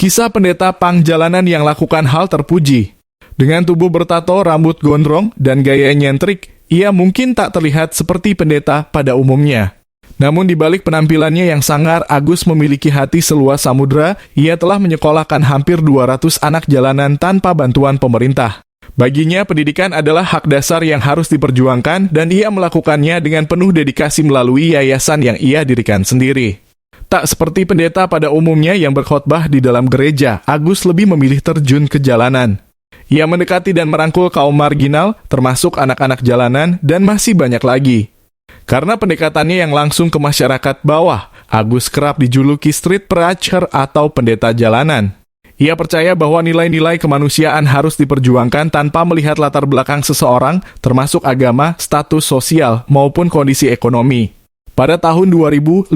Kisah pendeta pang jalanan yang lakukan hal terpuji. Dengan tubuh bertato, rambut gondrong, dan gaya nyentrik, ia mungkin tak terlihat seperti pendeta pada umumnya. Namun di balik penampilannya yang sangar, Agus memiliki hati seluas samudra. Ia telah menyekolahkan hampir 200 anak jalanan tanpa bantuan pemerintah. Baginya, pendidikan adalah hak dasar yang harus diperjuangkan, dan ia melakukannya dengan penuh dedikasi melalui yayasan yang ia dirikan sendiri. Tak seperti pendeta pada umumnya yang berkhotbah di dalam gereja, Agus lebih memilih terjun ke jalanan. Ia mendekati dan merangkul kaum marginal, termasuk anak-anak jalanan, dan masih banyak lagi. Karena pendekatannya yang langsung ke masyarakat bawah, Agus kerap dijuluki street preacher atau pendeta jalanan. Ia percaya bahwa nilai-nilai kemanusiaan harus diperjuangkan tanpa melihat latar belakang seseorang, termasuk agama, status sosial, maupun kondisi ekonomi. Pada tahun 2015,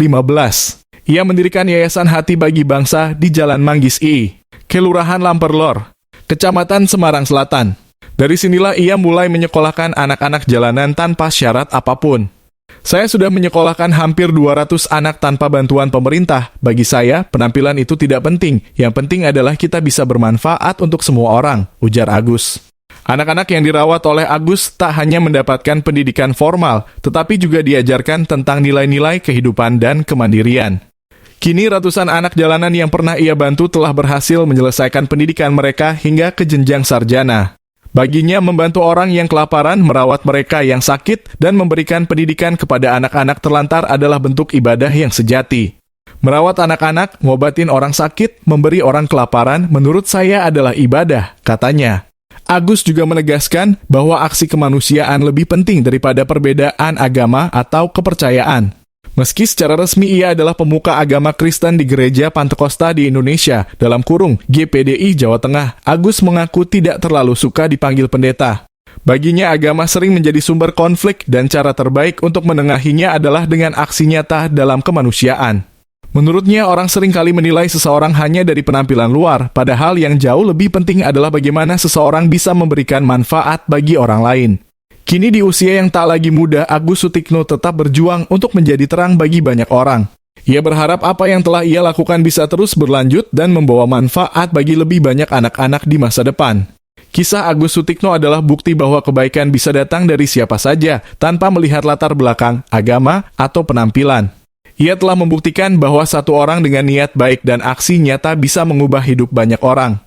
ia mendirikan Yayasan Hati Bagi Bangsa di Jalan Manggis I, Kelurahan Lamperlor, Kecamatan Semarang Selatan. Dari sinilah ia mulai menyekolahkan anak-anak jalanan tanpa syarat apapun. Saya sudah menyekolahkan hampir 200 anak tanpa bantuan pemerintah. Bagi saya, penampilan itu tidak penting. Yang penting adalah kita bisa bermanfaat untuk semua orang, ujar Agus. Anak-anak yang dirawat oleh Agus tak hanya mendapatkan pendidikan formal, tetapi juga diajarkan tentang nilai-nilai kehidupan dan kemandirian. Kini ratusan anak jalanan yang pernah ia bantu telah berhasil menyelesaikan pendidikan mereka hingga ke jenjang sarjana. Baginya, membantu orang yang kelaparan, merawat mereka yang sakit, dan memberikan pendidikan kepada anak-anak terlantar adalah bentuk ibadah yang sejati. Merawat anak-anak, ngobatin orang sakit, memberi orang kelaparan, menurut saya adalah ibadah, katanya. Agus juga menegaskan bahwa aksi kemanusiaan lebih penting daripada perbedaan agama atau kepercayaan. Meski secara resmi ia adalah pemuka agama Kristen di Gereja Pantekosta di Indonesia, dalam kurung GPDI Jawa Tengah, Agus mengaku tidak terlalu suka dipanggil pendeta. Baginya, agama sering menjadi sumber konflik dan cara terbaik untuk menengahinya adalah dengan aksi nyata dalam kemanusiaan. Menurutnya, orang sering kali menilai seseorang hanya dari penampilan luar, padahal yang jauh lebih penting adalah bagaimana seseorang bisa memberikan manfaat bagi orang lain. Kini di usia yang tak lagi muda, Agus Sutikno tetap berjuang untuk menjadi terang bagi banyak orang. Ia berharap apa yang telah ia lakukan bisa terus berlanjut dan membawa manfaat bagi lebih banyak anak-anak di masa depan. Kisah Agus Sutikno adalah bukti bahwa kebaikan bisa datang dari siapa saja, tanpa melihat latar belakang, agama, atau penampilan. Ia telah membuktikan bahwa satu orang dengan niat baik dan aksi nyata bisa mengubah hidup banyak orang.